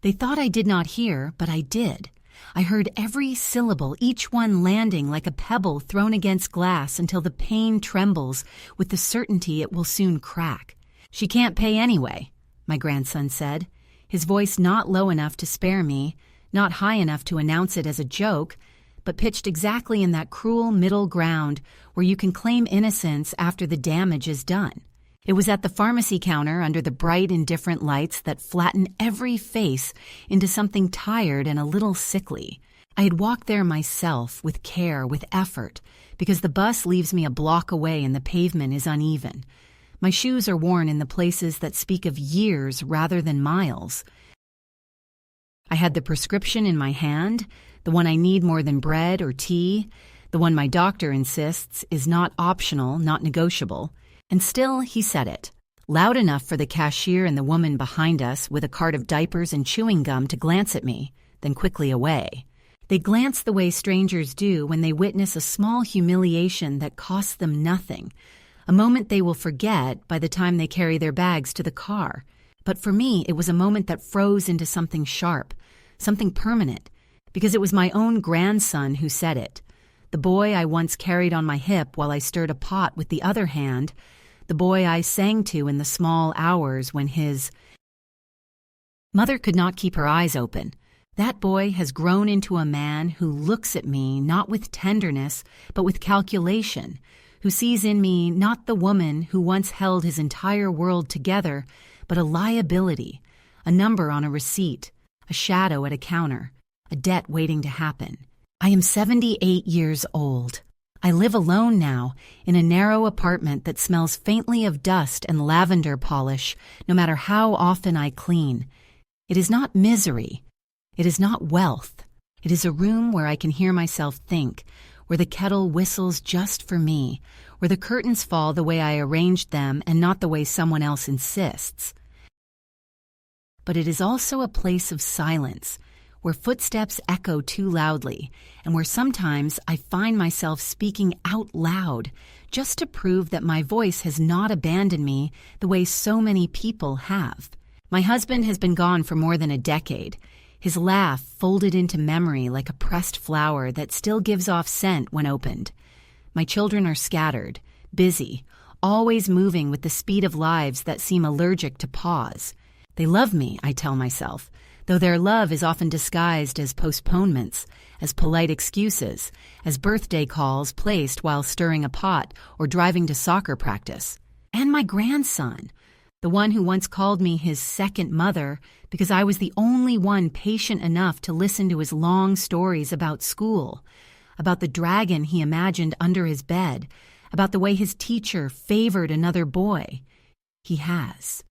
They thought I did not hear, but I did. I heard every syllable, each one landing like a pebble thrown against glass until the pain trembles with the certainty it will soon crack. "She can't pay anyway," my grandson said, his voice not low enough to spare me, not high enough to announce it as a joke, but pitched exactly in that cruel middle ground where you can claim innocence after the damage is done. It was at the pharmacy counter under the bright, indifferent lights that flatten every face into something tired and a little sickly. I had walked there myself, with care, with effort, because the bus leaves me a block away and the pavement is uneven. My shoes are worn in the places that speak of years rather than miles. I had the prescription in my hand, the one I need more than bread or tea, the one my doctor insists is not optional, not negotiable. And still he said it, loud enough for the cashier and the woman behind us with a cart of diapers and chewing gum to glance at me, then quickly away. They glance the way strangers do when they witness a small humiliation that costs them nothing, a moment they will forget by the time they carry their bags to the car. But for me, it was a moment that froze into something sharp, something permanent, because it was my own grandson who said it. The boy I once carried on my hip while I stirred a pot with the other hand, the boy I sang to in the small hours when his mother could not keep her eyes open. That boy has grown into a man who looks at me not with tenderness, but with calculation, who sees in me not the woman who once held his entire world together, but a liability, a number on a receipt, a shadow at a counter, a debt waiting to happen. I am 78 years old. I live alone now in a narrow apartment that smells faintly of dust and lavender polish, no matter how often I clean. It is not misery. It is not wealth. It is a room where I can hear myself think, where the kettle whistles just for me, where the curtains fall the way I arranged them and not the way someone else insists. But it is also a place of silence, where footsteps echo too loudly, and where sometimes I find myself speaking out loud, just to prove that my voice has not abandoned me the way so many people have. My husband has been gone for more than a decade, his laugh folded into memory like a pressed flower that still gives off scent when opened. My children are scattered, busy, always moving with the speed of lives that seem allergic to pause. They love me, I tell myself, though their love is often disguised as postponements, as polite excuses, as birthday calls placed while stirring a pot or driving to soccer practice. And my grandson, the one who once called me his second mother because I was the only one patient enough to listen to his long stories about school, about the dragon he imagined under his bed, about the way his teacher favored another boy. He has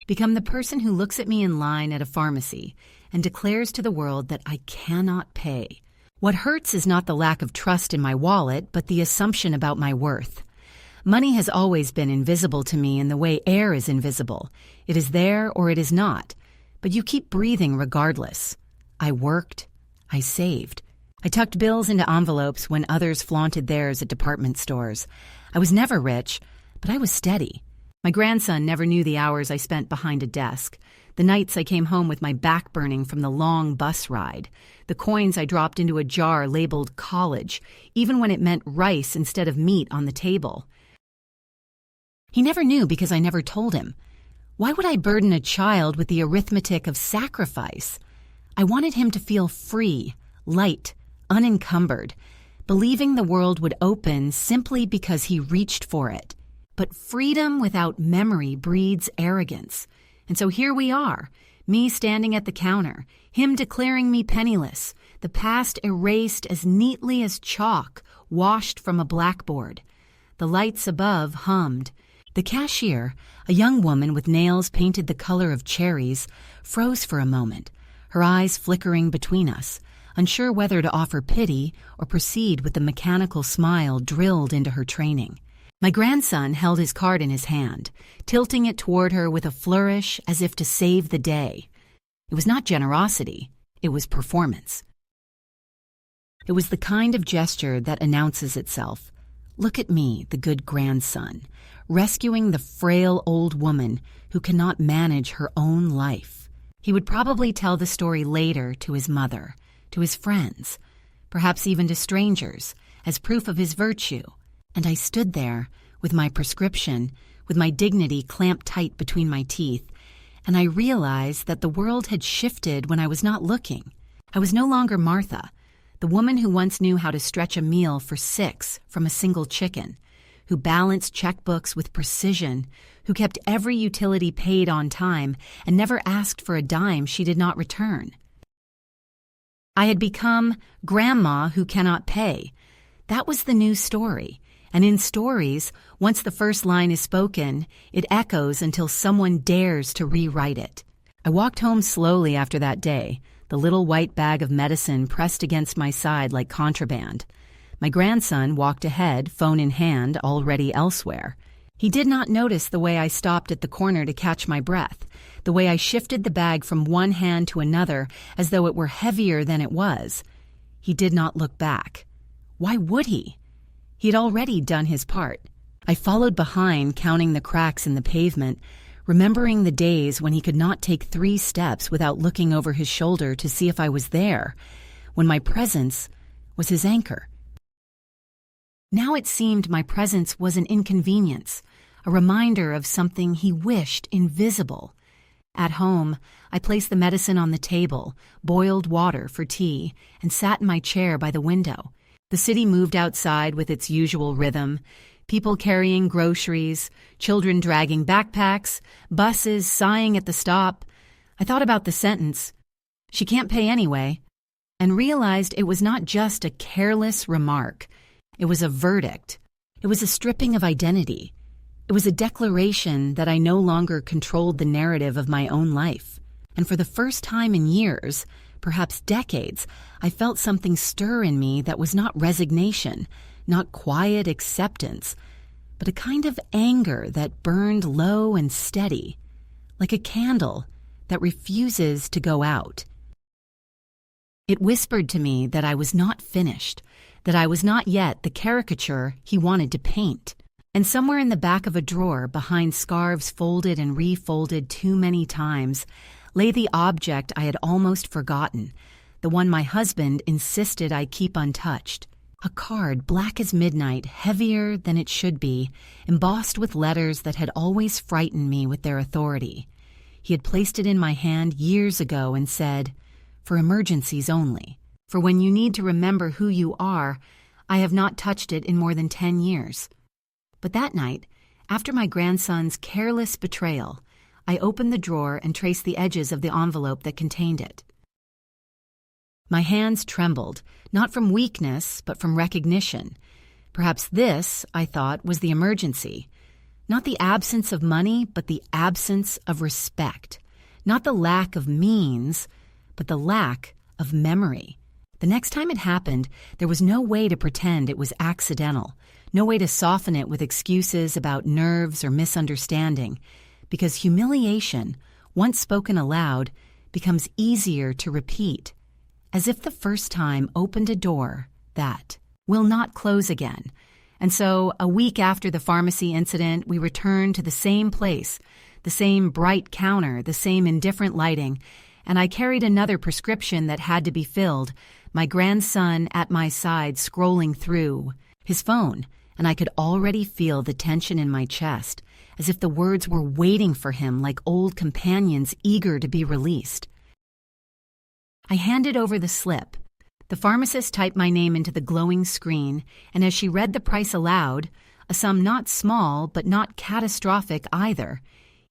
become the person who looks at me in line at a pharmacy and declares to the world that I cannot pay. What hurts is not the lack of trust in my wallet, but the assumption about my worth. Money has always been invisible to me in the way air is invisible. It is there or it is not, but you keep breathing regardless. I worked. I saved. I tucked bills into envelopes when others flaunted theirs at department stores. I was never rich, but I was steady. My grandson never knew the hours I spent behind a desk, the nights I came home with my back burning from the long bus ride, the coins I dropped into a jar labeled college, even when it meant rice instead of meat on the table. He never knew because I never told him. Why would I burden a child with the arithmetic of sacrifice? I wanted him to feel free, light, unencumbered, believing the world would open simply because he reached for it. But freedom without memory breeds arrogance. And so here we are, me standing at the counter, him declaring me penniless, the past erased as neatly as chalk washed from a blackboard. The lights above hummed. The cashier, a young woman with nails painted the color of cherries, froze for a moment, her eyes flickering between us, unsure whether to offer pity or proceed with the mechanical smile drilled into her training. My grandson held his card in his hand, tilting it toward her with a flourish as if to save the day. It was not generosity, it was performance. It was the kind of gesture that announces itself. Look at me, the good grandson, rescuing the frail old woman who cannot manage her own life. He would probably tell the story later to his mother, to his friends, perhaps even to strangers, as proof of his virtue. And I stood there, with my prescription, with my dignity clamped tight between my teeth, and I realized that the world had shifted when I was not looking. I was no longer Martha, the woman who once knew how to stretch a meal for 6 from a single chicken, who balanced checkbooks with precision, who kept every utility paid on time and never asked for a dime she did not return. I had become Grandma who cannot pay. That was the new story. And in stories, once the first line is spoken, it echoes until someone dares to rewrite it. I walked home slowly after that day, the little white bag of medicine pressed against my side like contraband. My grandson walked ahead, phone in hand, already elsewhere. He did not notice the way I stopped at the corner to catch my breath, the way I shifted the bag from one hand to another as though it were heavier than it was. He did not look back. Why would he? He had already done his part. I followed behind, counting the cracks in the pavement, remembering the days when he could not take 3 steps without looking over his shoulder to see if I was there, when my presence was his anchor. Now it seemed my presence was an inconvenience, a reminder of something he wished invisible. At home, I placed the medicine on the table, boiled water for tea, and sat in my chair by the window. The city moved outside with its usual rhythm, people carrying groceries, children dragging backpacks, buses sighing at the stop. I thought about the sentence, "She can't pay anyway," and realized it was not just a careless remark. It was a verdict. It was a stripping of identity. It was a declaration that I no longer controlled the narrative of my own life. And for the first time in years, perhaps decades, I felt something stir in me that was not resignation, not quiet acceptance, but a kind of anger that burned low and steady, like a candle that refuses to go out. It whispered to me that I was not finished, that I was not yet the caricature he wanted to paint. And somewhere in the back of a drawer, behind scarves folded and refolded too many times, lay the object I had almost forgotten, the one my husband insisted I keep untouched. A card black as midnight, heavier than it should be, embossed with letters that had always frightened me with their authority. He had placed it in my hand years ago and said, "For emergencies only. For when you need to remember who you are, I have not touched it in more than 10 years. But that night, after my grandson's careless betrayal, I opened the drawer and traced the edges of the envelope that contained it. My hands trembled, not from weakness, but from recognition. Perhaps this, I thought, was the emergency. Not the absence of money, but the absence of respect. Not the lack of means, but the lack of memory. The next time it happened, there was no way to pretend it was accidental, no way to soften it with excuses about nerves or misunderstanding, because humiliation, once spoken aloud, becomes easier to repeat, as if the first time opened a door that will not close again. And so, a week after the pharmacy incident, we returned to the same place, the same bright counter, the same indifferent lighting, and I carried another prescription that had to be filled, my grandson at my side scrolling through his phone, and I could already feel the tension in my chest, as if the words were waiting for him like old companions eager to be released. I handed over the slip. The pharmacist typed my name into the glowing screen, and as she read the price aloud, a sum not small but not catastrophic either,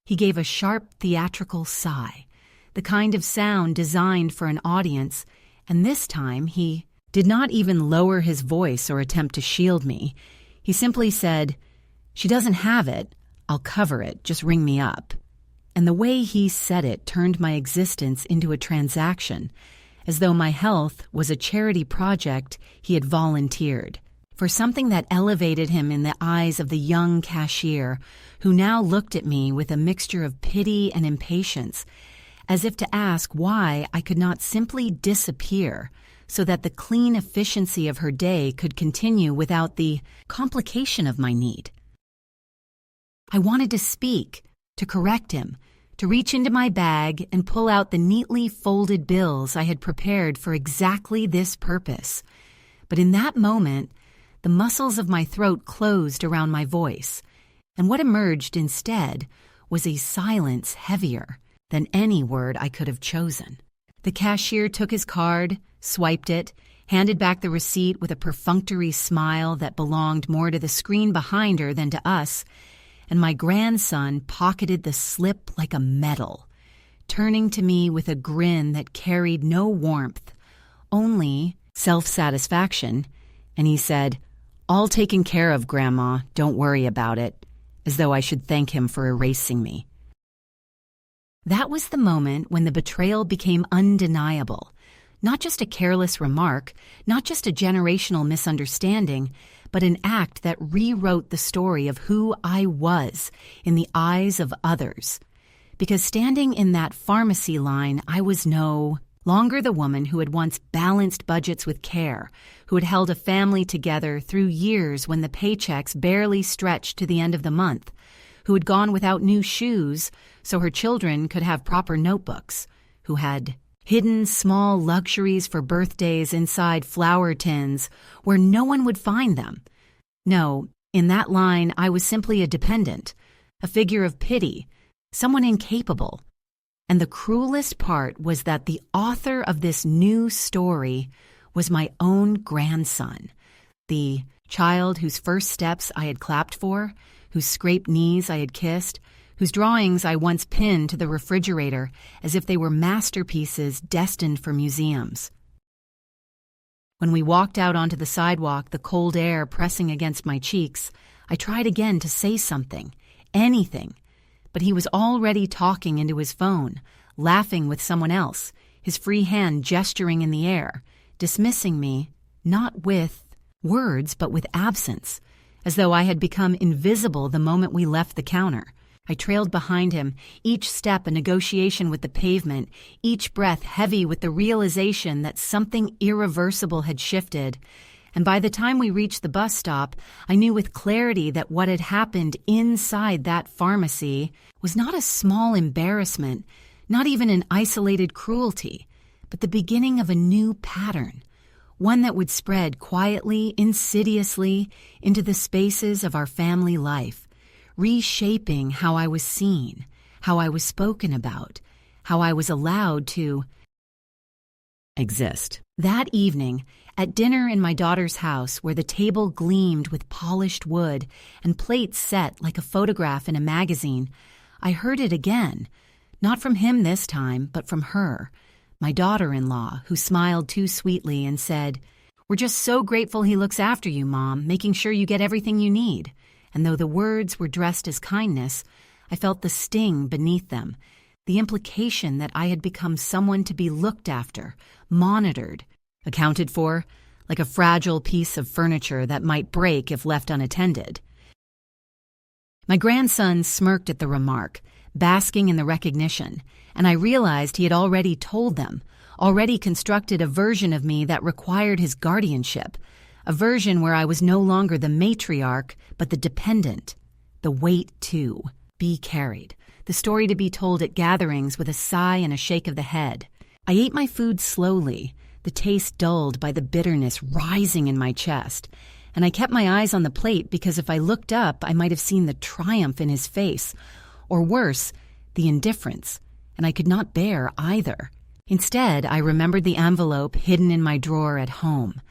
he gave a sharp theatrical sigh, the kind of sound designed for an audience, and this time he did not even lower his voice or attempt to shield me. He simply said, "She doesn't have it. I'll cover it. Just ring me up." And the way he said it turned my existence into a transaction, as though my health was a charity project he had volunteered, for something that elevated him in the eyes of the young cashier, who now looked at me with a mixture of pity and impatience, as if to ask why I could not simply disappear so that the clean efficiency of her day could continue without the complication of my need. I wanted to speak, to correct him, to reach into my bag and pull out the neatly folded bills I had prepared for exactly this purpose. But in that moment, the muscles of my throat closed around my voice, and what emerged instead was a silence heavier than any word I could have chosen. The cashier took his card, swiped it, handed back the receipt with a perfunctory smile that belonged more to the screen behind her than to us, and my grandson pocketed the slip like a medal, turning to me with a grin that carried no warmth, only self-satisfaction, and he said, "All taken care of, Grandma, don't worry about it," as though I should thank him for erasing me. That was the moment when the betrayal became undeniable. Not just a careless remark, not just a generational misunderstanding, but an act that rewrote the story of who I was in the eyes of others. Because standing in that pharmacy line, I was no longer the woman who had once balanced budgets with care, who had held a family together through years when the paychecks barely stretched to the end of the month, who had gone without new shoes so her children could have proper notebooks, who had hidden small luxuries for birthdays inside flour tins where no one would find them. No, in that line I was simply a dependent, a figure of pity, someone incapable. And the cruelest part was that the author of this new story was my own grandson, the child whose first steps I had clapped for, whose scraped knees I had kissed, whose drawings I once pinned to the refrigerator as if they were masterpieces destined for museums. When we walked out onto the sidewalk, the cold air pressing against my cheeks, I tried again to say something, anything, but he was already talking into his phone, laughing with someone else, his free hand gesturing in the air, dismissing me, not with words but with absence, as though I had become invisible the moment we left the counter. I trailed behind him, each step a negotiation with the pavement, each breath heavy with the realization that something irreversible had shifted. And by the time we reached the bus stop, I knew with clarity that what had happened inside that pharmacy was not a small embarrassment, not even an isolated cruelty, but the beginning of a new pattern, one that would spread quietly, insidiously into the spaces of our family life, reshaping how I was seen, how I was spoken about, how I was allowed to exist. That evening, at dinner in my daughter's house where the table gleamed with polished wood and plates set like a photograph in a magazine, I heard it again, not from him this time, but from her, my daughter-in-law, who smiled too sweetly and said, "We're just so grateful he looks after you, Mom, making sure you get everything you need." And though the words were dressed as kindness, I felt the sting beneath them, the implication that I had become someone to be looked after, monitored, accounted for, like a fragile piece of furniture that might break if left unattended. My grandson smirked at the remark, basking in the recognition, and I realized he had already told them, already constructed a version of me that required his guardianship, a version where I was no longer the matriarch, but the dependent, the weight to be carried, the story to be told at gatherings with a sigh and a shake of the head. I ate my food slowly, the taste dulled by the bitterness rising in my chest, and I kept my eyes on the plate because if I looked up, I might have seen the triumph in his face, or worse, the indifference, and I could not bear either. Instead, I remembered the envelope hidden in my drawer at home,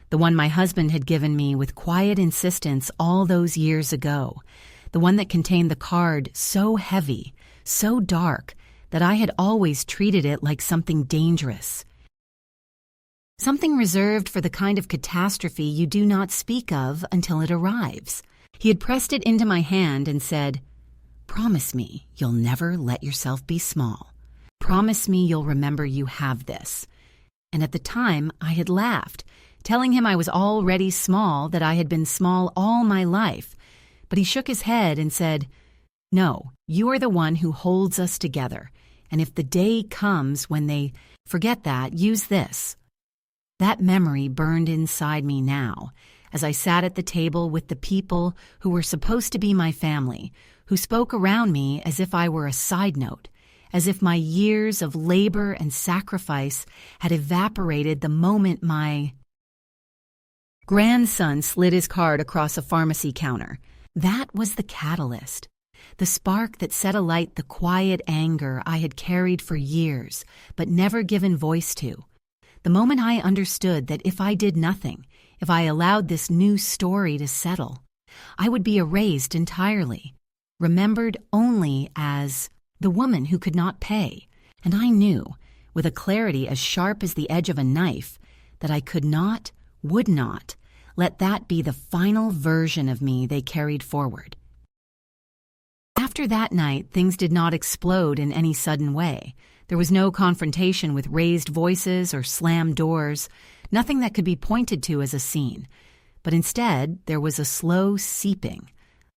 the one my husband had given me with quiet insistence all those years ago, the one that contained the card so heavy, so dark, that I had always treated it like something dangerous. Something reserved for the kind of catastrophe you do not speak of until it arrives. He had pressed it into my hand and said, "Promise me you'll never let yourself be small. Promise me you'll remember you have this." And at the time, I had laughed, telling him I was already small, that I had been small all my life. But he shook his head and said, "No, you are the one who holds us together. And if the day comes when they forget that, use this." That memory burned inside me now, as I sat at the table with the people who were supposed to be my family, who spoke around me as if I were a side note, as if my years of labor and sacrifice had evaporated the moment my grandson slid his card across a pharmacy counter. That was the catalyst, the spark that set alight the quiet anger I had carried for years but never given voice to. The moment I understood that if I did nothing, if I allowed this new story to settle, I would be erased entirely, remembered only as the woman who could not pay. And I knew, with a clarity as sharp as the edge of a knife, that I could not, would not, let that be the final version of me they carried forward. After that night, things did not explode in any sudden way. There was no confrontation with raised voices or slammed doors, nothing that could be pointed to as a scene. But instead, there was a slow seeping,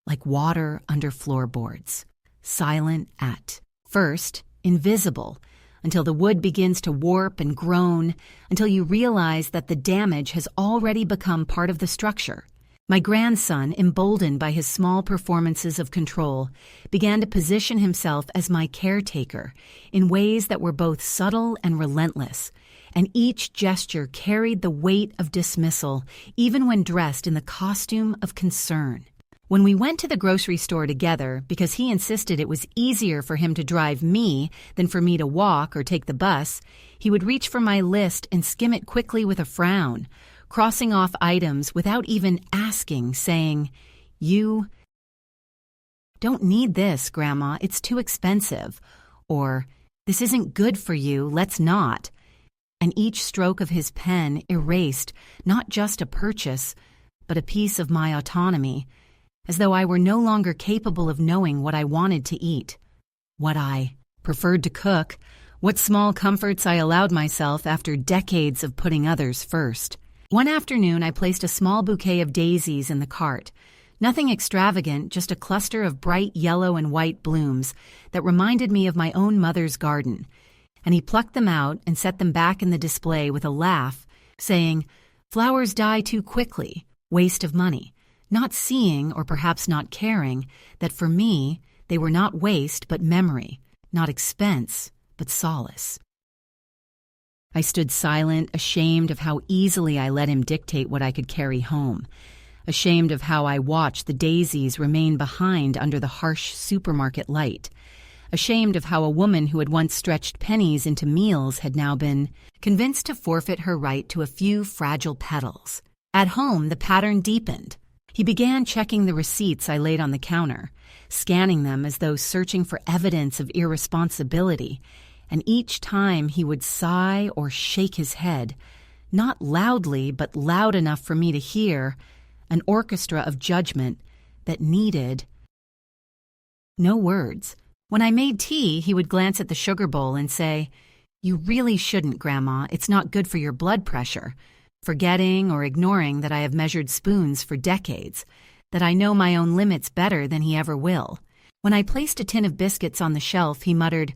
like water under floorboards, silent at first, invisible, until the wood begins to warp and groan, until you realize that the damage has already become part of the structure. My grandson, emboldened by his small performances of control, began to position himself as my caretaker in ways that were both subtle and relentless, and each gesture carried the weight of dismissal, even when dressed in the costume of concern. When we went to the grocery store together, because he insisted it was easier for him to drive me than for me to walk or take the bus, he would reach for my list and skim it quickly with a frown, crossing off items without even asking, saying, "You don't need this, Grandma, it's too expensive," or "This isn't good for you, let's not." And each stroke of his pen erased not just a purchase, but a piece of my autonomy, as though I were no longer capable of knowing what I wanted to eat, what I preferred to cook, what small comforts I allowed myself after decades of putting others first. One afternoon, I placed a small bouquet of daisies in the cart. Nothing extravagant, just a cluster of bright yellow and white blooms that reminded me of my own mother's garden. And he plucked them out and set them back in the display with a laugh, saying, "Flowers die too quickly, waste of money," not seeing, or perhaps not caring, that for me they were not waste but memory, not expense but solace. I stood silent, ashamed of how easily I let him dictate what I could carry home, ashamed of how I watched the daisies remain behind under the harsh supermarket light, ashamed of how a woman who had once stretched pennies into meals had now been convinced to forfeit her right to a few fragile petals. At home, the pattern deepened. He began checking the receipts I laid on the counter, scanning them as though searching for evidence of irresponsibility, and each time he would sigh or shake his head, not loudly but loud enough for me to hear, an orchestra of judgment that needed no words. When I made tea, he would glance at the sugar bowl and say, "You really shouldn't, Grandma, it's not good for your blood pressure," forgetting or ignoring that I have measured spoons for decades, that I know my own limits better than he ever will. When I placed a tin of biscuits on the shelf, he muttered,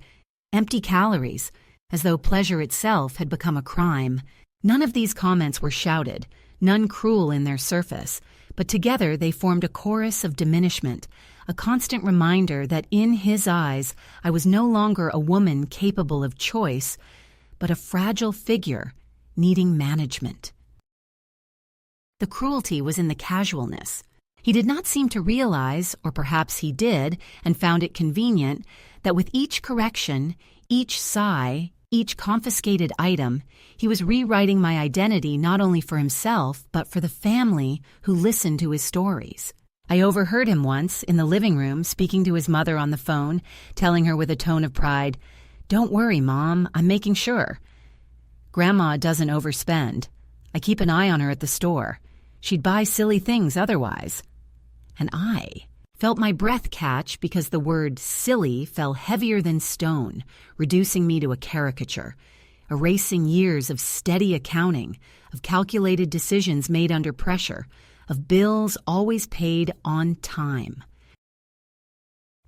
"Empty calories," as though pleasure itself had become a crime. None of these comments were shouted, none cruel in their surface, but together they formed a chorus of diminishment, a constant reminder that in his eyes I was no longer a woman capable of choice, but a fragile figure needing management. The cruelty was in the casualness. He did not seem to realize, or perhaps he did, and found it convenient, that with each correction, each sigh, each confiscated item, he was rewriting my identity not only for himself, but for the family who listened to his stories. I overheard him once, in the living room, speaking to his mother on the phone, telling her with a tone of pride, "Don't worry, Mom, I'm making sure. Grandma doesn't overspend. I keep an eye on her at the store. She'd buy silly things otherwise." And I felt my breath catch because the word silly fell heavier than stone, reducing me to a caricature, erasing years of steady accounting, of calculated decisions made under pressure, of bills always paid on time.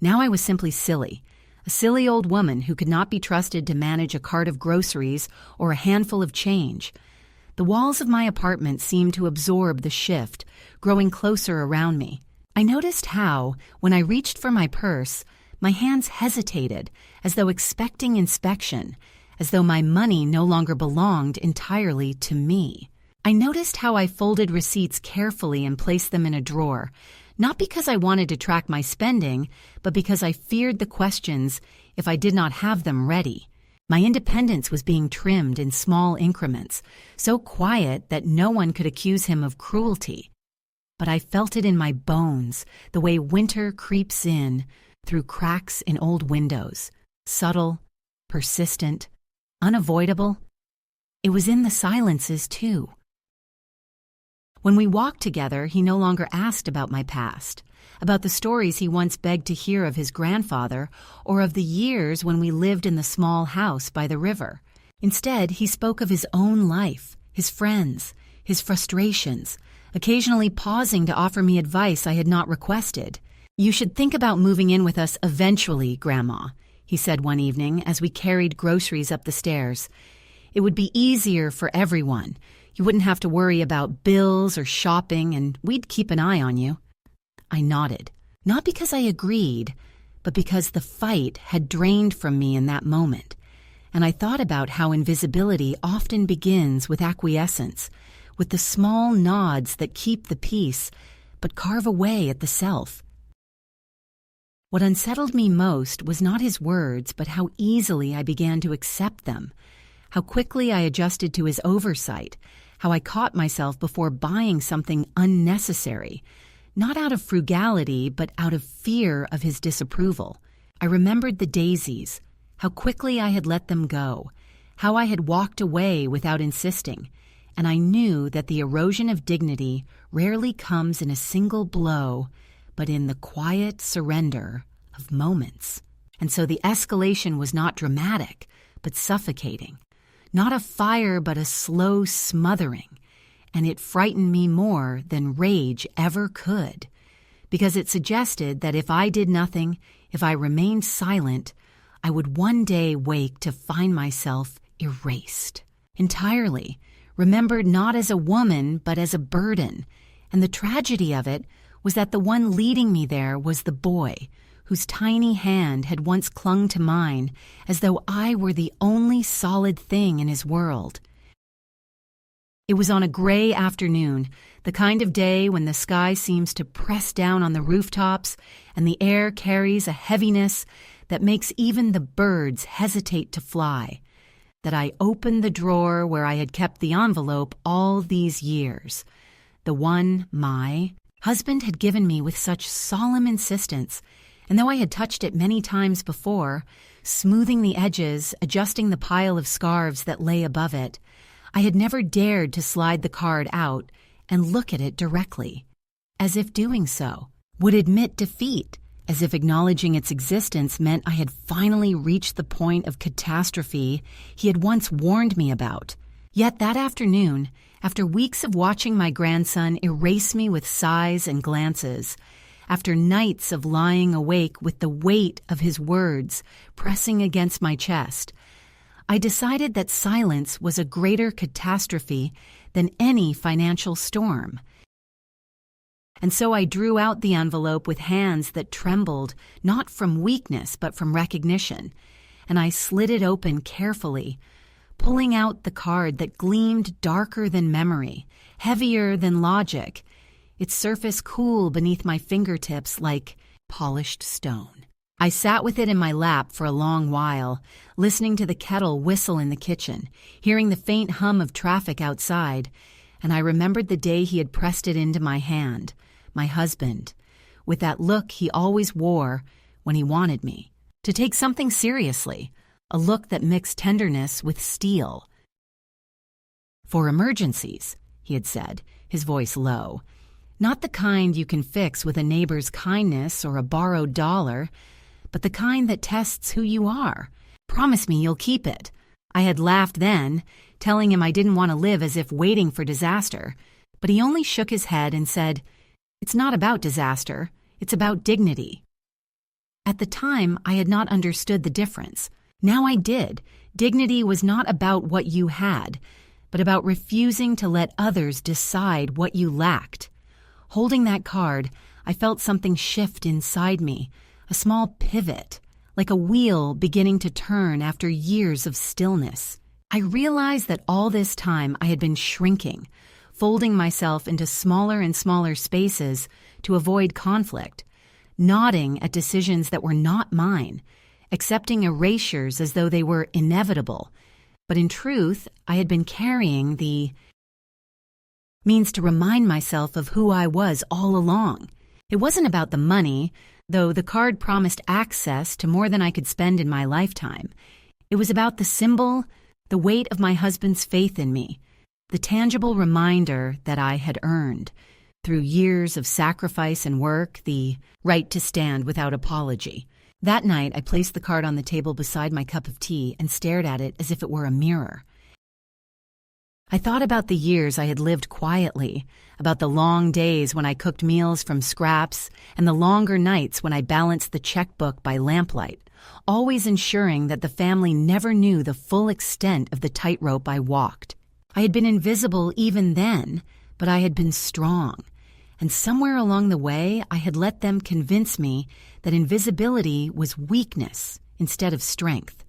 Now I was simply silly, a silly old woman who could not be trusted to manage a cart of groceries or a handful of change. The walls of my apartment seemed to absorb the shift, growing closer around me. I noticed how, when I reached for my purse, My hands hesitated, as though expecting inspection, as though my money no longer belonged entirely to me. I noticed how I folded receipts carefully and placed them in a drawer, not because I wanted to track my spending, but because I feared the questions if I did not have them ready. My independence was being trimmed in small increments, so quiet that no one could accuse him of cruelty. But I felt it in my bones, the way winter creeps in through cracks in old windows, subtle, persistent, unavoidable. It was in the silences, too. When we walked together, he no longer asked about my past, about the stories he once begged to hear of his grandfather, or of the years when we lived in the small house by the river. Instead, he spoke of his own life, his friends, his frustrations, occasionally pausing to offer me advice I had not requested. "You should think about moving in with us eventually, Grandma," he said one evening as we carried groceries up the stairs. "It would be easier for everyone. You wouldn't have to worry about bills or shopping, and we'd keep an eye on you." I nodded, not because I agreed, but because the fight had drained from me in that moment, and I thought about how invisibility often begins with acquiescence, with the small nods that keep the peace, but carve away at the self. What unsettled me most was not his words, but how easily I began to accept them, how quickly I adjusted to his oversight, how I caught myself before buying something unnecessary, not out of frugality, but out of fear of his disapproval. I remembered the daisies, how quickly I had let them go, how I had walked away without insisting, and I knew that the erosion of dignity rarely comes in a single blow, but in the quiet surrender of moments. And so the escalation was not dramatic, but suffocating. Not a fire, but a slow smothering. And it frightened me more than rage ever could, because it suggested that if I did nothing, if I remained silent, I would one day wake to find myself erased, entirely, remembered not as a woman, but as a burden. And the tragedy of it was that the one leading me there was the boy, whose tiny hand had once clung to mine as though I were the only solid thing in his world. It was on a gray afternoon, the kind of day when the sky seems to press down on the rooftops and the air carries a heaviness that makes even the birds hesitate to fly, that I opened the drawer where I had kept the envelope all these years, the one my husband had given me with such solemn insistence, and though I had touched it many times before, smoothing the edges, adjusting the pile of scarves that lay above it, I had never dared to slide the card out and look at it directly, as if doing so would admit defeat, as if acknowledging its existence meant I had finally reached the point of catastrophe he had once warned me about. Yet that afternoon, after weeks of watching my grandson erase me with sighs and glances, after nights of lying awake with the weight of his words pressing against my chest, I decided that silence was a greater catastrophe than any financial storm. And so I drew out the envelope with hands that trembled, not from weakness but from recognition, and I slid it open carefully, pulling out the card that gleamed darker than memory, heavier than logic, its surface cool beneath my fingertips like polished stone. I sat with it in my lap for a long while, listening to the kettle whistle in the kitchen, hearing the faint hum of traffic outside, and I remembered the day he had pressed it into my hand, my husband, with that look he always wore when he wanted me to take something seriously, a look that mixed tenderness with steel. "For emergencies," he had said, his voice low. "Not the kind you can fix with a neighbor's kindness or a borrowed $1, but the kind that tests who you are. Promise me you'll keep it." I had laughed then, telling him I didn't want to live as if waiting for disaster, but he only shook his head and said, "It's not about disaster, it's about dignity." At the time, I had not understood the difference. Now I did. Dignity was not about what you had, but about refusing to let others decide what you lacked. Holding that card, I felt something shift inside me, a small pivot, like a wheel beginning to turn after years of stillness. I realized that all this time I had been shrinking, folding myself into smaller and smaller spaces to avoid conflict, nodding at decisions that were not mine, accepting erasures as though they were inevitable. But in truth, I had been carrying the means to remind myself of who I was all along. It wasn't about the money, though the card promised access to more than I could spend in my lifetime. It was about the symbol, the weight of my husband's faith in me, the tangible reminder that I had earned, through years of sacrifice and work, the right to stand without apology. That night, I placed the card on the table beside my cup of tea and stared at it as if it were a mirror. I thought about the years I had lived quietly, about the long days when I cooked meals from scraps, and the longer nights when I balanced the checkbook by lamplight, always ensuring that the family never knew the full extent of the tightrope I walked. I had been invisible even then, but I had been strong, and somewhere along the way I had let them convince me that invisibility was weakness instead of strength.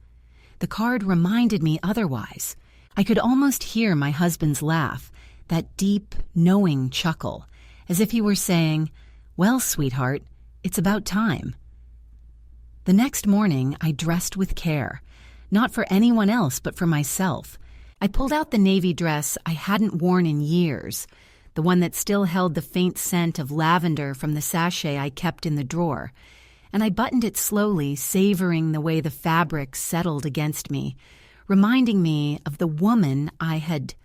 The card reminded me otherwise. I could almost hear my husband's laugh, that deep, knowing chuckle, as if he were saying, "Well, sweetheart, it's about time." The next morning, I dressed with care, not for anyone else but for myself. I pulled out the navy dress I hadn't worn in years, the one that still held the faint scent of lavender from the sachet I kept in the drawer, and I buttoned it slowly, savoring the way the fabric settled against me, reminding me of the woman I had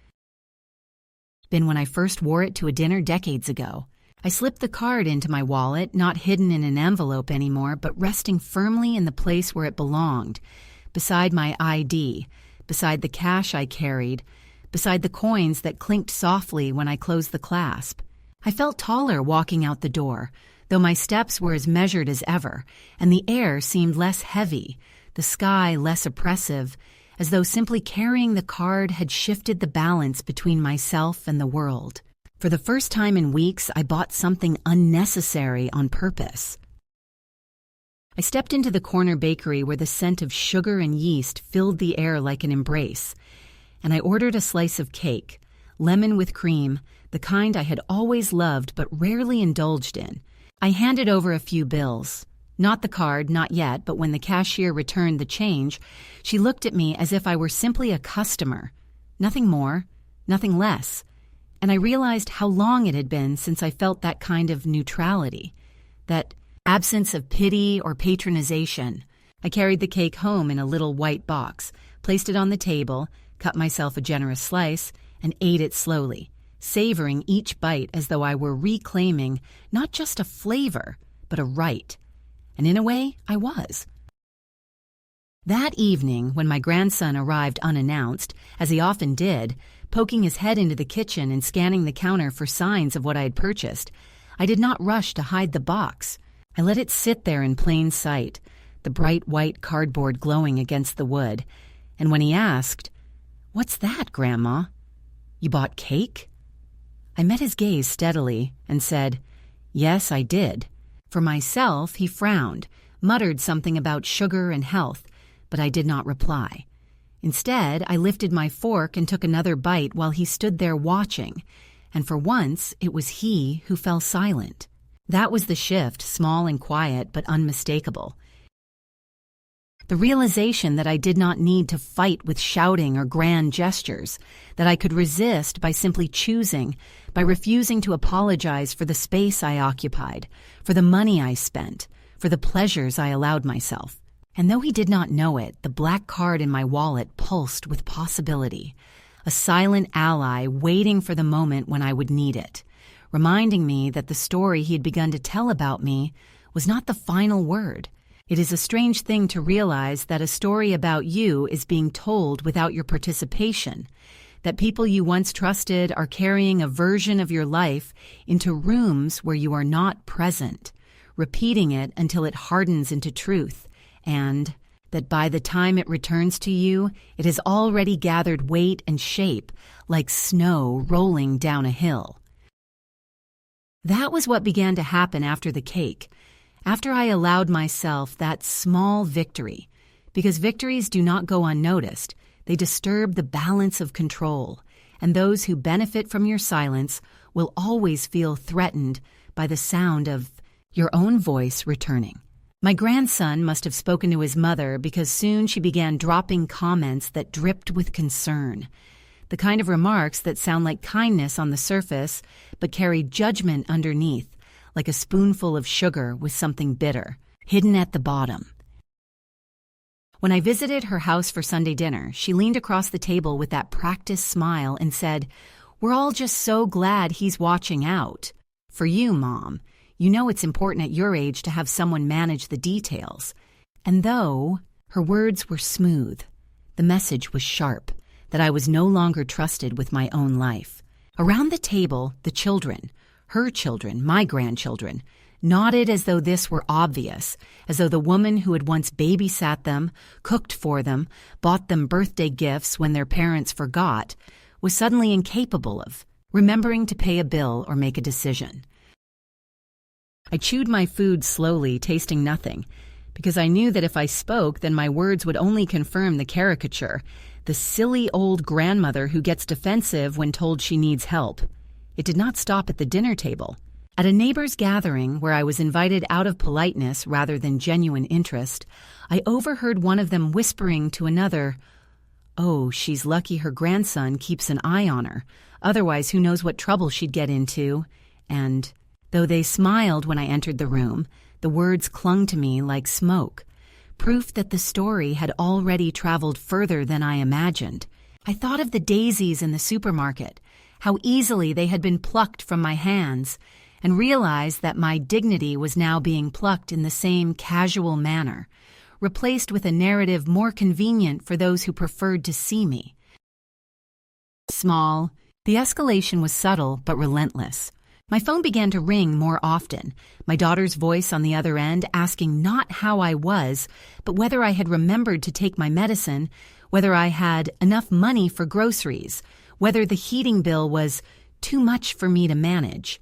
been when I first wore it to a dinner decades ago. I slipped the card into my wallet, not hidden in an envelope anymore, but resting firmly in the place where it belonged, beside my ID, beside the cash I carried, beside the coins that clinked softly when I closed the clasp. I felt taller walking out the door, though my steps were as measured as ever, and the air seemed less heavy, the sky less oppressive, as though simply carrying the card had shifted the balance between myself and the world. For the first time in weeks, I bought something unnecessary on purpose. I stepped into the corner bakery where the scent of sugar and yeast filled the air like an embrace, and I ordered a slice of cake, lemon with cream, the kind I had always loved but rarely indulged in. I handed over a few bills. Not the card, not yet, but when the cashier returned the change, she looked at me as if I were simply a customer. Nothing more, nothing less. And I realized how long it had been since I felt that kind of neutrality, that absence of pity or patronization. I carried the cake home in a little white box, placed it on the table, cut myself a generous slice, and ate it slowly, savoring each bite as though I were reclaiming not just a flavor, but a right. And in a way, I was. That evening, when my grandson arrived unannounced, as he often did, poking his head into the kitchen and scanning the counter for signs of what I had purchased, I did not rush to hide the box. I let it sit there in plain sight, the bright white cardboard glowing against the wood. And when he asked, "What's that, Grandma? You bought cake?" I met his gaze steadily and said, "Yes, I did." For myself, he frowned, muttered something about sugar and health, but I did not reply. Instead, I lifted my fork and took another bite while he stood there watching, and for once, it was he who fell silent. That was the shift, small and quiet, but unmistakable. The realization that I did not need to fight with shouting or grand gestures, that I could resist by simply choosing, by refusing to apologize for the space I occupied, for the money I spent, for the pleasures I allowed myself. And though he did not know it, the black card in my wallet pulsed with possibility, a silent ally waiting for the moment when I would need it, reminding me that the story he had begun to tell about me was not the final word. It is a strange thing to realize that a story about you is being told without your participation, that people you once trusted are carrying a version of your life into rooms where you are not present, repeating it until it hardens into truth, and that by the time it returns to you, it has already gathered weight and shape like snow rolling down a hill. That was what began to happen after the cake. After I allowed myself that small victory, because victories do not go unnoticed, they disturb the balance of control, and those who benefit from your silence will always feel threatened by the sound of your own voice returning. My grandson must have spoken to his mother because soon she began dropping comments that dripped with concern, the kind of remarks that sound like kindness on the surface but carry judgment underneath, like a spoonful of sugar with something bitter, hidden at the bottom. When I visited her house for Sunday dinner, she leaned across the table with that practiced smile and said, "We're all just so glad he's watching out. For you, Mom, you know it's important at your age to have someone manage the details." And though her words were smooth, the message was sharp, that I was no longer trusted with my own life. Around the table, the children, her children, my grandchildren, nodded as though this were obvious, as though the woman who had once babysat them, cooked for them, bought them birthday gifts when their parents forgot, was suddenly incapable of remembering to pay a bill or make a decision. I chewed my food slowly, tasting nothing, because I knew that if I spoke, then my words would only confirm the caricature, the silly old grandmother who gets defensive when told she needs help. It did not stop at the dinner table. At a neighbor's gathering, where I was invited out of politeness rather than genuine interest, I overheard one of them whispering to another, "Oh, she's lucky her grandson keeps an eye on her. Otherwise, who knows what trouble she'd get into." And, though they smiled when I entered the room, the words clung to me like smoke, proof that the story had already traveled further than I imagined. I thought of the daisies in the supermarket, how easily they had been plucked from my hands, and realized that my dignity was now being plucked in the same casual manner, replaced with a narrative more convenient for those who preferred to see me. Small, the escalation was subtle but relentless. My phone began to ring more often, my daughter's voice on the other end asking not how I was, but whether I had remembered to take my medicine, whether I had enough money for groceries, whether the heating bill was too much for me to manage.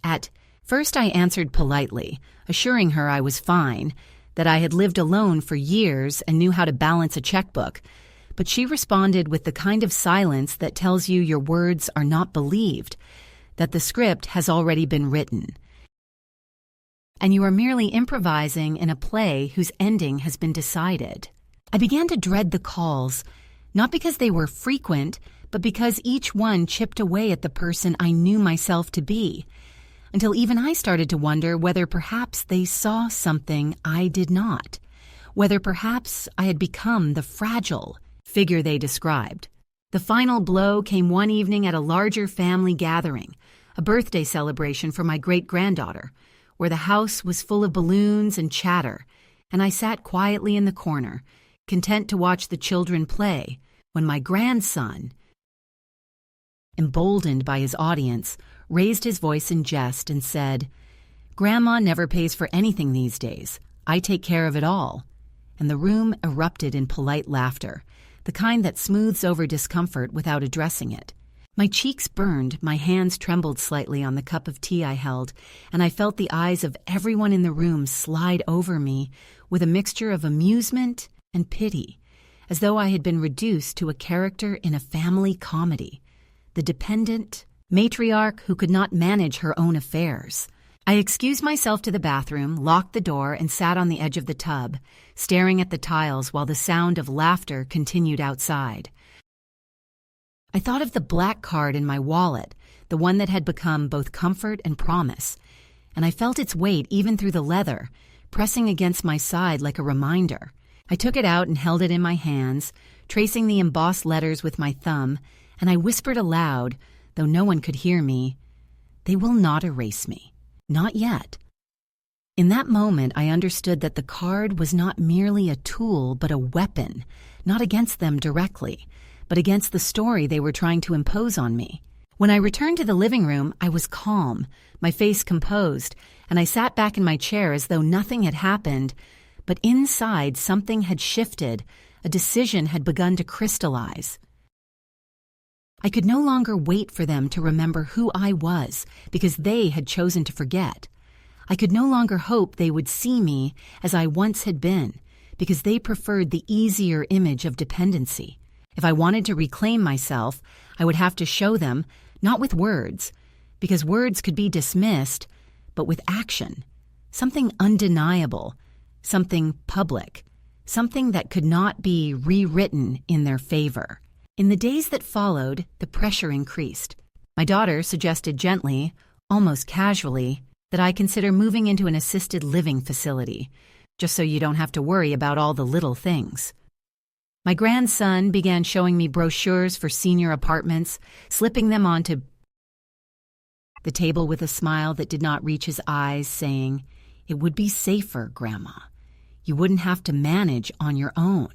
At first I answered politely, assuring her I was fine, that I had lived alone for years and knew how to balance a checkbook, but she responded with the kind of silence that tells you your words are not believed, that the script has already been written, and you are merely improvising in a play whose ending has been decided. I began to dread the calls, not because they were frequent, but because each one chipped away at the person I knew myself to be, until even I started to wonder whether perhaps they saw something I did not, whether perhaps I had become the fragile figure they described. The final blow came one evening at a larger family gathering, a birthday celebration for my great-granddaughter, where the house was full of balloons and chatter, and I sat quietly in the corner, content to watch the children play, when my grandson, emboldened by his audience, raised his voice in jest and said, "Grandma never pays for anything these days. I take care of it all." And the room erupted in polite laughter, the kind that smooths over discomfort without addressing it. My cheeks burned, my hands trembled slightly on the cup of tea I held, and I felt the eyes of everyone in the room slide over me with a mixture of amusement and pity, as though I had been reduced to a character in a family comedy, the dependent matriarch who could not manage her own affairs. I excused myself to the bathroom, locked the door, and sat on the edge of the tub, staring at the tiles while the sound of laughter continued outside. I thought of the black card in my wallet, the one that had become both comfort and promise, and I felt its weight even through the leather, pressing against my side like a reminder. I took it out and held it in my hands, tracing the embossed letters with my thumb, and I whispered aloud, though no one could hear me, "They will not erase me. Not yet." In that moment, I understood that the card was not merely a tool, but a weapon, not against them directly, but against the story they were trying to impose on me. When I returned to the living room, I was calm, my face composed, and I sat back in my chair as though nothing had happened, but inside something had shifted, a decision had begun to crystallize. I could no longer wait for them to remember who I was, because they had chosen to forget. I could no longer hope they would see me as I once had been, because they preferred the easier image of dependency. If I wanted to reclaim myself, I would have to show them, not with words, because words could be dismissed, but with action. Something undeniable, something public, something that could not be rewritten in their favor. In the days that followed, the pressure increased. My daughter suggested gently, almost casually, that I consider moving into an assisted living facility, just so you don't have to worry about all the little things. My grandson began showing me brochures for senior apartments, slipping them onto the table with a smile that did not reach his eyes, saying, "It would be safer, Grandma. You wouldn't have to manage on your own."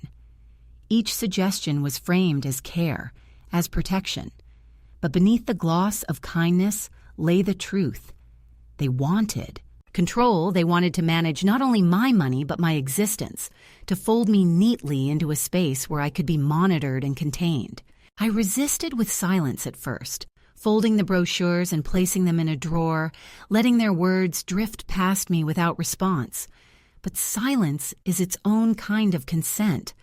Each suggestion was framed as care, as protection. But beneath the gloss of kindness lay the truth. They wanted control. They wanted to manage not only my money but my existence, to fold me neatly into a space where I could be monitored and contained. I resisted with silence at first, folding the brochures and placing them in a drawer, letting their words drift past me without response. But silence is its own kind of consent,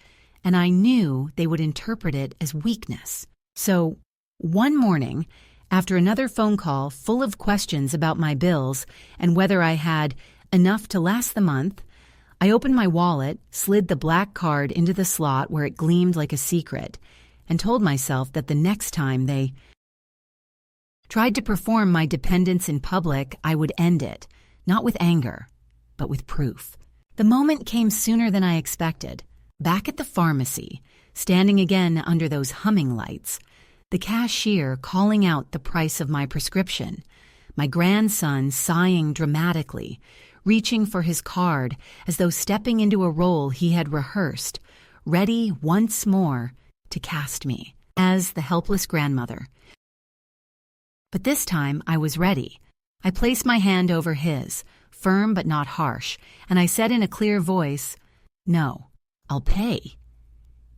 and I knew they would interpret it as weakness. So, one morning, after another phone call full of questions about my bills and whether I had enough to last the month, I opened my wallet, slid the black card into the slot where it gleamed like a secret, and told myself that the next time they tried to perform my dependence in public, I would end it, not with anger, but with proof. The moment came sooner than I expected. Back at the pharmacy, standing again under those humming lights, the cashier calling out the price of my prescription, my grandson sighing dramatically, reaching for his card as though stepping into a role he had rehearsed, ready once more to cast me as the helpless grandmother. But this time I was ready. I placed my hand over his, firm but not harsh, and I said in a clear voice, "No, I'll pay."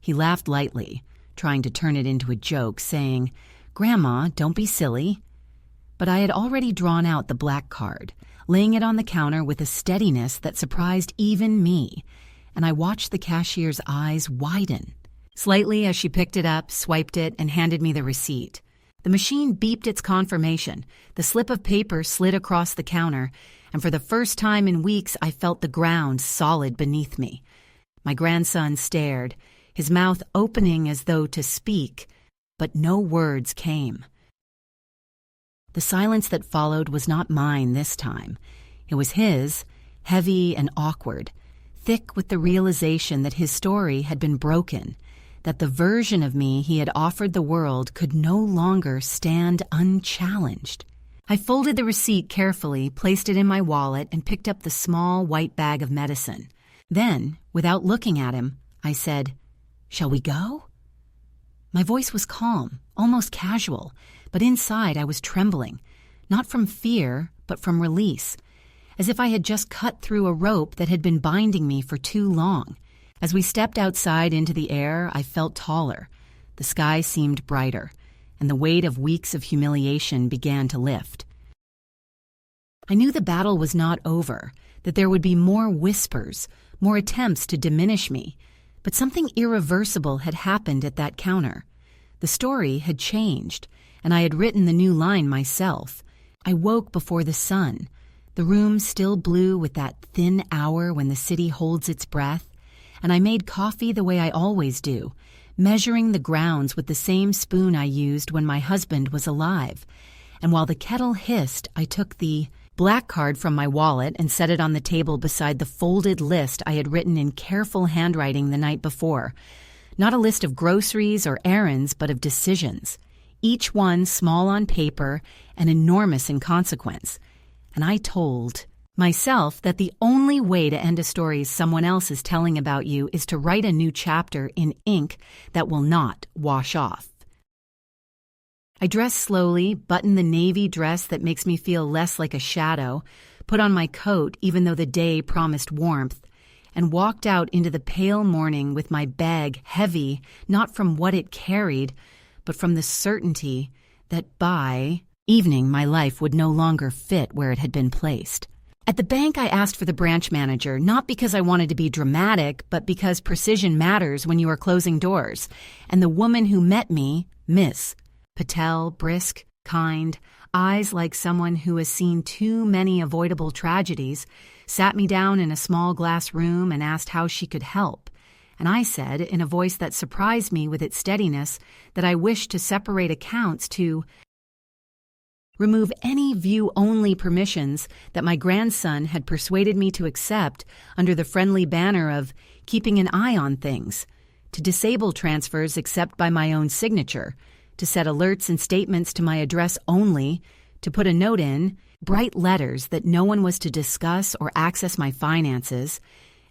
He laughed lightly, trying to turn it into a joke, saying, "Grandma, don't be silly." But I had already drawn out the black card, laying it on the counter with a steadiness that surprised even me, and I watched the cashier's eyes widen. Slightly as she picked it up, swiped it, and handed me the receipt. The machine beeped its confirmation, the slip of paper slid across the counter, and for the first time in weeks I felt the ground solid beneath me. My grandson stared, his mouth opening as though to speak, but no words came. The silence that followed was not mine this time. It was his, heavy and awkward, thick with the realization that his story had been broken, that the version of me he had offered the world could no longer stand unchallenged. I folded the receipt carefully, placed it in my wallet, and picked up the small white bag of medicine. Then, without looking at him, I said, "Shall we go?" My voice was calm, almost casual, but inside I was trembling, not from fear, but from release, as if I had just cut through a rope that had been binding me for too long. As we stepped outside into the air, I felt taller. The sky seemed brighter, and the weight of weeks of humiliation began to lift. I knew the battle was not over, that there would be more whispers, more attempts to diminish me, but something irreversible had happened at that counter. The story had changed, and I had written the new line myself. I woke before the sun, the room still blue with that thin hour when the city holds its breath, and I made coffee the way I always do, measuring the grounds with the same spoon I used when my husband was alive. And while the kettle hissed, I took the black card from my wallet and set it on the table beside the folded list I had written in careful handwriting the night before. Not a list of groceries or errands, but of decisions, each one small on paper and enormous in consequence. And I told myself that the only way to end a story someone else is telling about you is to write a new chapter in ink that will not wash off. I dressed slowly, buttoned the navy dress that makes me feel less like a shadow, put on my coat even though the day promised warmth, and walked out into the pale morning with my bag heavy not from what it carried, but from the certainty that by evening my life would no longer fit where it had been placed. At the bank, I asked for the branch manager, not because I wanted to be dramatic, but because precision matters when you are closing doors. And the woman who met me, Miss Patel, brisk, kind, eyes like someone who has seen too many avoidable tragedies, sat me down in a small glass room and asked how she could help. And I said, in a voice that surprised me with its steadiness, that I wished to separate accounts to remove any view-only permissions that my grandson had persuaded me to accept under the friendly banner of keeping an eye on things, to disable transfers except by my own signature, to set alerts and statements to my address only, to put a note in, bright letters that no one was to discuss or access my finances.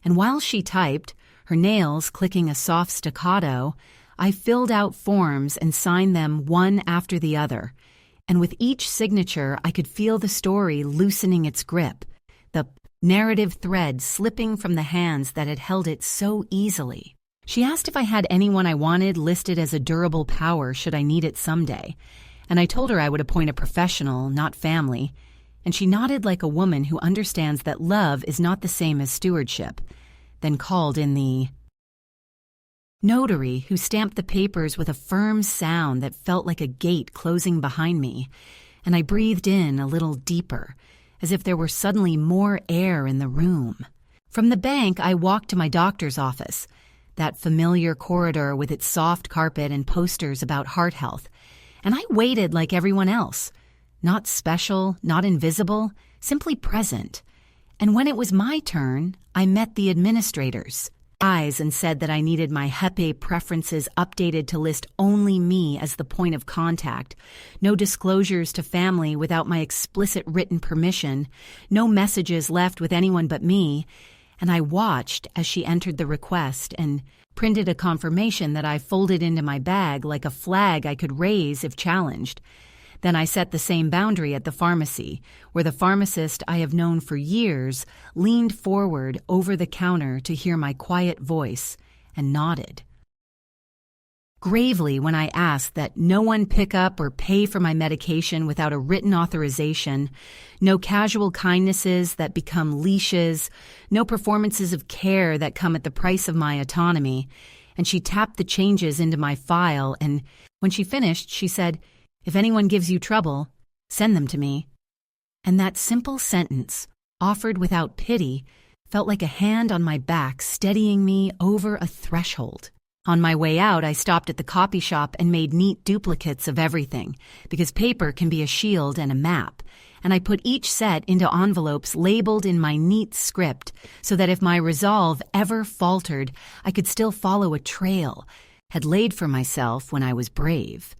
And while she typed, her nails clicking a soft staccato, I filled out forms and signed them one after the other. And with each signature, I could feel the story loosening its grip, the narrative thread slipping from the hands that had held it so easily. She asked if I had anyone I wanted listed as a durable power should I need it someday, and I told her I would appoint a professional, not family, and she nodded like a woman who understands that love is not the same as stewardship, then called in the notary, who stamped the papers with a firm sound that felt like a gate closing behind me, and I breathed in a little deeper, as if there were suddenly more air in the room. From the bank, I walked to my doctor's office, that familiar corridor with its soft carpet and posters about heart health, and I waited like everyone else, not special, not invisible, simply present. And when it was my turn, I met the administrators, eyes, and said that I needed my HEPA preferences updated to list only me as the point of contact, no disclosures to family without my explicit written permission, no messages left with anyone but me, and I watched as she entered the request and printed a confirmation that I folded into my bag like a flag I could raise if challenged. Then I set the same boundary at the pharmacy, where the pharmacist I have known for years leaned forward over the counter to hear my quiet voice and nodded. Gravely, when I asked that no one pick up or pay for my medication without a written authorization, no casual kindnesses that become leashes, no performances of care that come at the price of my autonomy, and she tapped the changes into my file, and when she finished, she said, "If anyone gives you trouble, send them to me." And that simple sentence, offered without pity, felt like a hand on my back steadying me over a threshold. On my way out, I stopped at the copy shop and made neat duplicates of everything, because paper can be a shield and a map, and I put each set into envelopes labeled in my neat script so that if my resolve ever faltered, I could still follow a trail, had laid for myself when I was brave.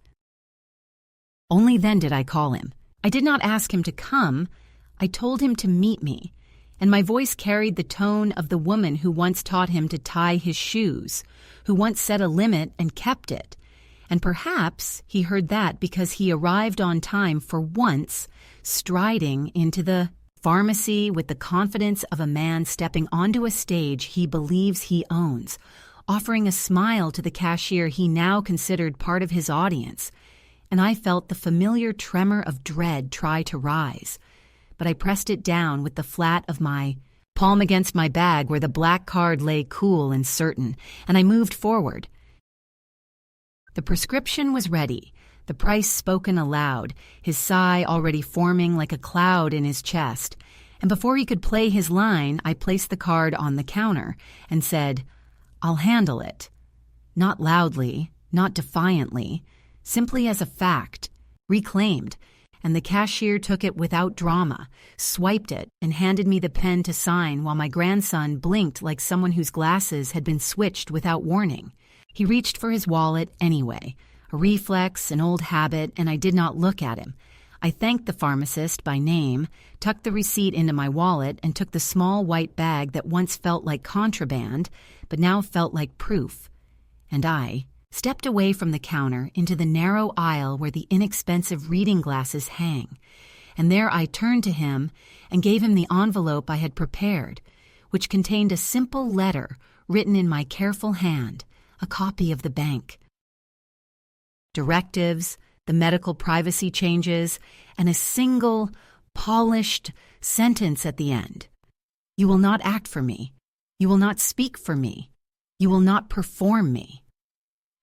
Only then did I call him. I did not ask him to come. I told him to meet me, and my voice carried the tone of the woman who once taught him to tie his shoes, who once set a limit and kept it. And perhaps he heard that because he arrived on time for once, striding into the pharmacy with the confidence of a man stepping onto a stage he believes he owns, offering a smile to the cashier he now considered part of his audience. And I felt the familiar tremor of dread try to rise, but I pressed it down with the flat of my palm against my bag where the black card lay cool and certain, and I moved forward. The prescription was ready, the price spoken aloud, his sigh already forming like a cloud in his chest, and before he could play his line, I placed the card on the counter and said, "I'll handle it." Not loudly, not defiantly, simply as a fact, reclaimed, and the cashier took it without drama, swiped it, and handed me the pen to sign while my grandson blinked like someone whose glasses had been switched without warning. He reached for his wallet anyway, a reflex, an old habit, and I did not look at him. I thanked the pharmacist by name, tucked the receipt into my wallet, and took the small white bag that once felt like contraband, but now felt like proof. And I stepped away from the counter into the narrow aisle where the inexpensive reading glasses hang, and there I turned to him and gave him the envelope I had prepared, which contained a simple letter written in my careful hand, a copy of the bank. Directives, the medical privacy changes, and a single, polished sentence at the end. You will not act for me. You will not speak for me. You will not perform me.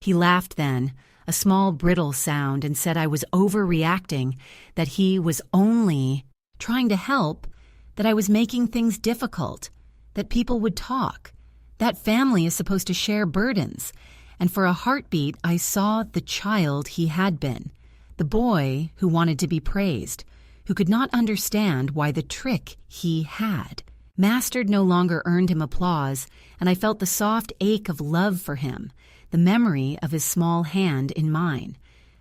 He laughed then, a small brittle sound, and said I was overreacting, that he was only trying to help, that I was making things difficult, that people would talk, that family is supposed to share burdens. And for a heartbeat, I saw the child he had been, the boy who wanted to be praised, who could not understand why the trick he had mastered no longer earned him applause, and I felt the soft ache of love for him, the memory of his small hand in mine.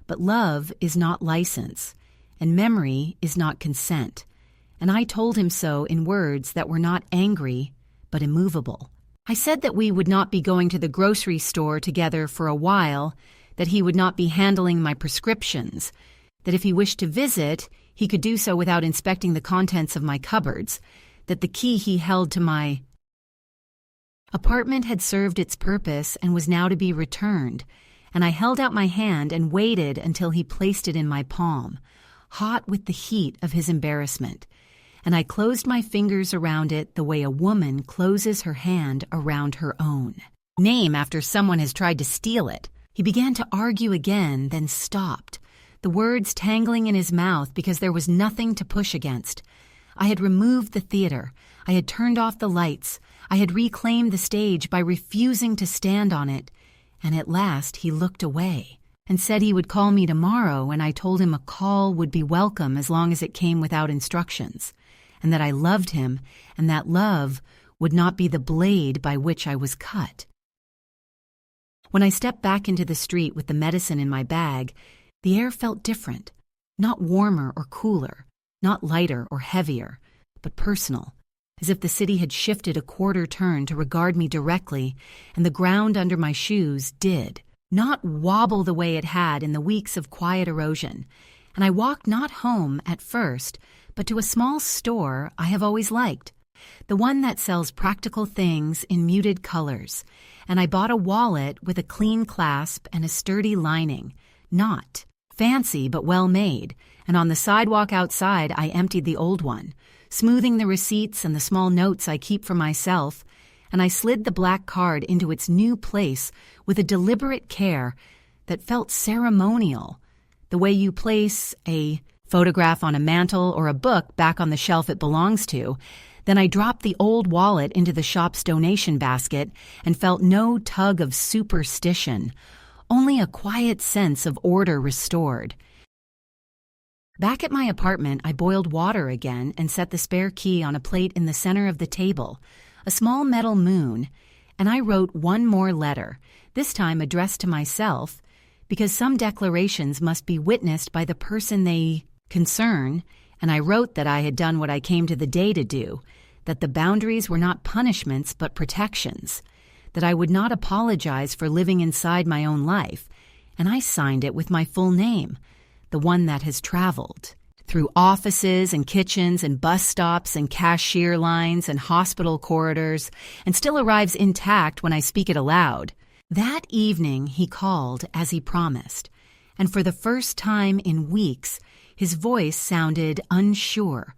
But love is not license, and memory is not consent. And I told him so in words that were not angry, but immovable. I said that we would not be going to the grocery store together for a while, that he would not be handling my prescriptions, that if he wished to visit, he could do so without inspecting the contents of my cupboards, that the key he held to my apartment had served its purpose and was now to be returned, and I held out my hand and waited until he placed it in my palm, hot with the heat of his embarrassment, and I closed my fingers around it the way a woman closes her hand around her own. Name after someone has tried to steal it. He began to argue again, then stopped, the words tangling in his mouth because there was nothing to push against. I had removed the theater. I had turned off the lights. I had reclaimed the stage by refusing to stand on it. And at last he looked away and said he would call me tomorrow, and I told him a call would be welcome as long as it came without instructions, and that I loved him, and that love would not be the blade by which I was cut. When I stepped back into the street with the medicine in my bag, the air felt different, not warmer or cooler, not lighter or heavier, but personal, as if the city had shifted a quarter turn to regard me directly, and the ground under my shoes did not wobble the way it had in the weeks of quiet erosion, and I walked not home at first, but to a small store I have always liked, the one that sells practical things in muted colors, and I bought a wallet with a clean clasp and a sturdy lining, not fancy but well made, and on the sidewalk outside I emptied the old one, smoothing the receipts and the small notes I keep for myself, and I slid the black card into its new place with a deliberate care that felt ceremonial, the way you place a photograph on a mantle or a book back on the shelf it belongs to. Then I dropped the old wallet into the shop's donation basket and felt no tug of superstition, only a quiet sense of order restored. Back at my apartment, I boiled water again and set the spare key on a plate in the center of the table, a small metal moon, and I wrote one more letter, this time addressed to myself, because some declarations must be witnessed by the person they concern, and I wrote that I had done what I came to the day to do, that the boundaries were not punishments but protections, that I would not apologize for living inside my own life, and I signed it with my full name, the one that has traveled through offices and kitchens and bus stops and cashier lines and hospital corridors, and still arrives intact when I speak it aloud. That evening he called as he promised, and for the first time in weeks his voice sounded unsure,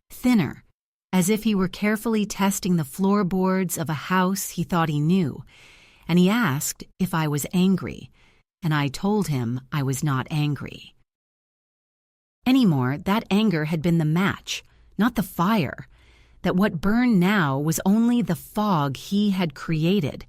thinner, as if he were carefully testing the floorboards of a house he thought he knew, and he asked if I was angry, and I told him I was not angry. Anymore, that anger had been the match, not the fire, that what burned now was only the fog he had created,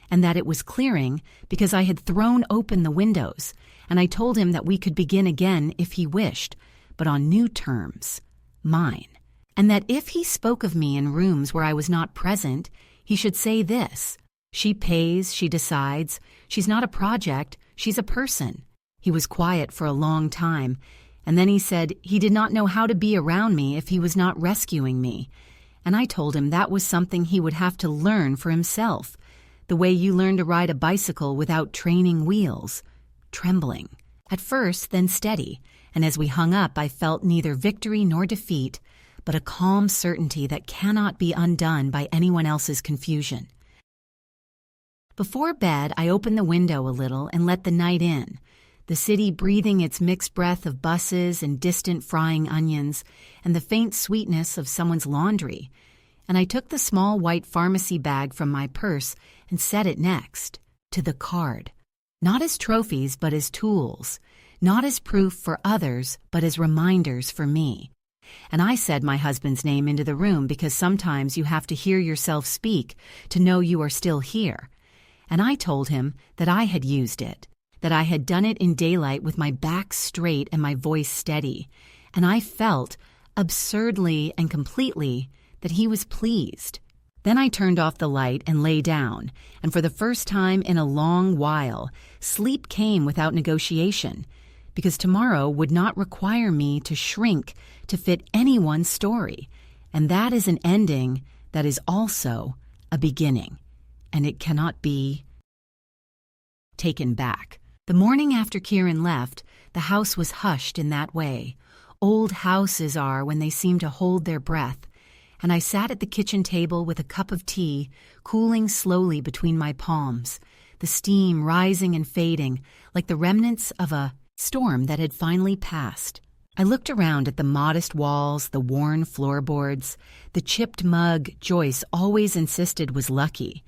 and that it was clearing because I had thrown open the windows, and I told him that we could begin again if he wished, but on new terms, mine, and that if he spoke of me in rooms where I was not present, he should say this: she pays, she decides, she's not a project, she's a person. He was quiet for a long time, and then he said he did not know how to be around me if he was not rescuing me, and I told him that was something he would have to learn for himself, the way you learn to ride a bicycle without training wheels, trembling. At first, then steady, and as we hung up I felt neither victory nor defeat, but a calm certainty that cannot be undone by anyone else's confusion. Before bed, I opened the window a little and let the night in, the city breathing its mixed breath of buses and distant frying onions and the faint sweetness of someone's laundry, and I took the small white pharmacy bag from my purse and set it next to the card. Not as trophies, but as tools. Not as proof for others, but as reminders for me. And I said my husband's name into the room because sometimes you have to hear yourself speak to know you are still here. And I told him that I had used it, that I had done it in daylight with my back straight and my voice steady. And I felt, absurdly and completely, that he was pleased. Then I turned off the light and lay down, and for the first time in a long while, sleep came without negotiation, because tomorrow would not require me to shrink to fit anyone's story, and that is an ending that is also a beginning, and it cannot be taken back. The morning after Kieran left, the house was hushed in that way. Old houses are when they seem to hold their breath, and I sat at the kitchen table with a cup of tea, cooling slowly between my palms, the steam rising and fading like the remnants of a storm that had finally passed. I looked around at the modest walls, the worn floorboards, the chipped mug Joyce always insisted was lucky,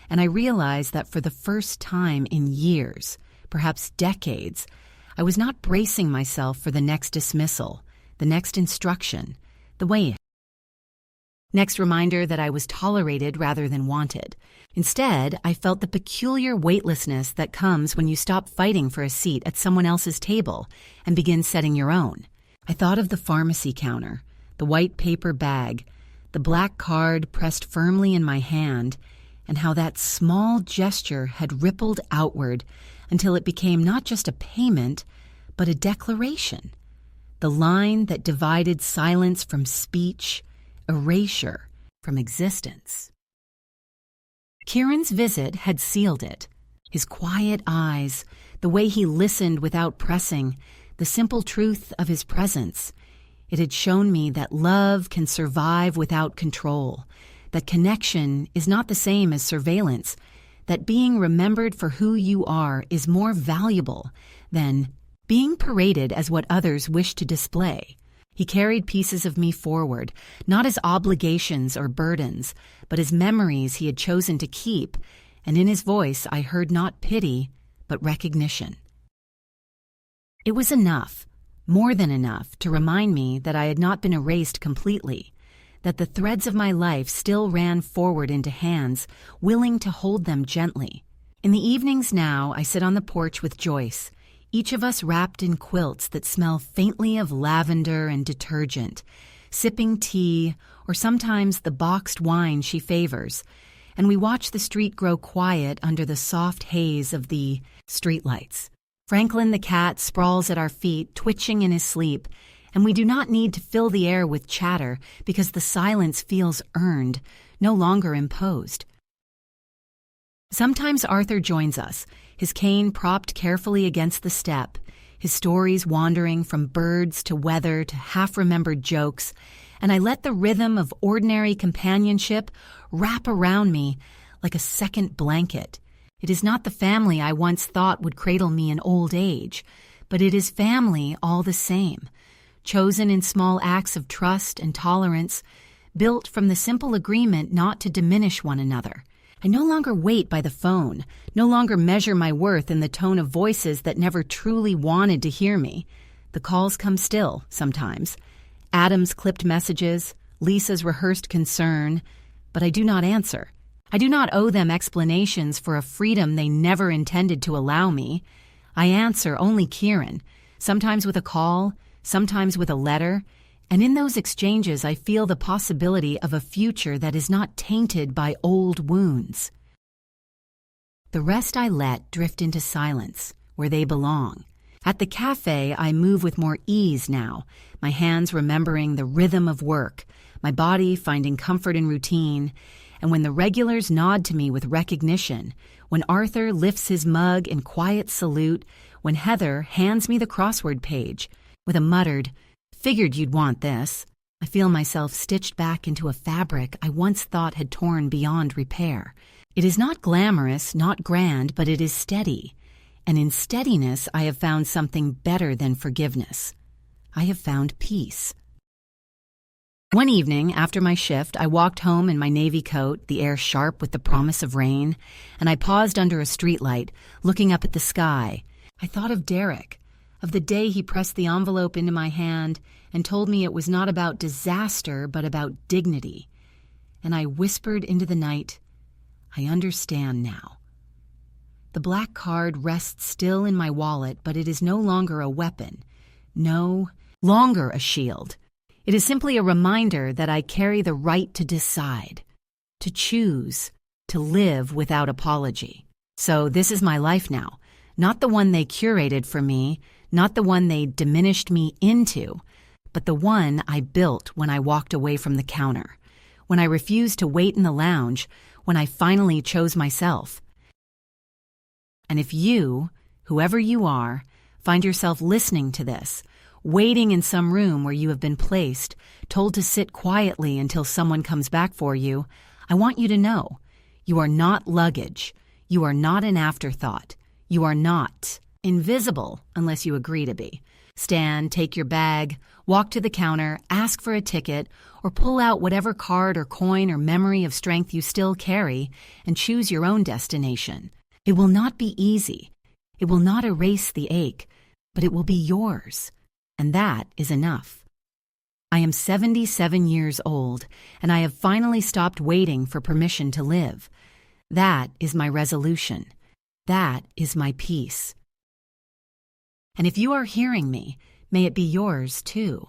and I realized that for the first time in years, perhaps decades, I was not bracing myself for the next dismissal, the next instruction, the way next reminder that I was tolerated rather than wanted. Instead, I felt the peculiar weightlessness that comes when you stop fighting for a seat at someone else's table and begin setting your own. I thought of the pharmacy counter, the white paper bag, the black card pressed firmly in my hand, and how that small gesture had rippled outward until it became not just a payment, but a declaration. The line that divided silence from speech, erasure from existence. Kieran's visit had sealed it. His quiet eyes, the way he listened without pressing, the simple truth of his presence. It had shown me that love can survive without control, that connection is not the same as surveillance, that being remembered for who you are is more valuable than being paraded as what others wish to display. He carried pieces of me forward, not as obligations or burdens, but as memories he had chosen to keep, and in his voice I heard not pity, but recognition. It was enough, more than enough, to remind me that I had not been erased completely, that the threads of my life still ran forward into hands willing to hold them gently. In the evenings now, I sit on the porch with Joyce, each of us wrapped in quilts that smell faintly of lavender and detergent, sipping tea or sometimes the boxed wine she favors, and we watch the street grow quiet under the soft haze of the streetlights. Franklin the cat sprawls at our feet, twitching in his sleep, and we do not need to fill the air with chatter because the silence feels earned, no longer imposed. Sometimes Arthur joins us, his cane propped carefully against the step, his stories wandering from birds to weather to half-remembered jokes, and I let the rhythm of ordinary companionship wrap around me like a second blanket. It is not the family I once thought would cradle me in old age, but it is family all the same, chosen in small acts of trust and tolerance, built from the simple agreement not to diminish one another. I no longer wait by the phone, no longer measure my worth in the tone of voices that never truly wanted to hear me. The calls come still, sometimes. Adam's clipped messages, Lisa's rehearsed concern, but I do not answer. I do not owe them explanations for a freedom they never intended to allow me. I answer only Kieran, sometimes with a call, sometimes with a letter, and in those exchanges I feel the possibility of a future that is not tainted by old wounds. The rest I let drift into silence, where they belong. At the cafe, I move with more ease now, my hands remembering the rhythm of work, my body finding comfort in routine, and when the regulars nod to me with recognition, when Arthur lifts his mug in quiet salute, when Heather hands me the crossword page with a muttered, "Figured you'd want this," I feel myself stitched back into a fabric I once thought had torn beyond repair. It is not glamorous, not grand, but it is steady. And in steadiness, I have found something better than forgiveness. I have found peace. One evening, after my shift, I walked home in my navy coat, the air sharp with the promise of rain, and I paused under a streetlight, looking up at the sky. I thought of Derek, of the day he pressed the envelope into my hand and told me it was not about disaster, but about dignity. And I whispered into the night, I understand now. The black card rests still in my wallet, but it is no longer a weapon, no longer a shield. It is simply a reminder that I carry the right to decide, to choose, to live without apology. So this is my life now, not the one they curated for me, not the one they diminished me into, but the one I built when I walked away from the counter, when I refused to wait in the lounge, when I finally chose myself. And if you, whoever you are, find yourself listening to this, waiting in some room where you have been placed, told to sit quietly until someone comes back for you, I want you to know, you are not luggage. You are not an afterthought. You are not invisible unless you agree to be. Stand, take your bag, walk to the counter, ask for a ticket, or pull out whatever card or coin or memory of strength you still carry and choose your own destination. It will not be easy. It will not erase the ache, but it will be yours. And that is enough. I am 77 years old, and I have finally stopped waiting for permission to live. That is my resolution. That is my peace. And if you are hearing me, may it be yours too.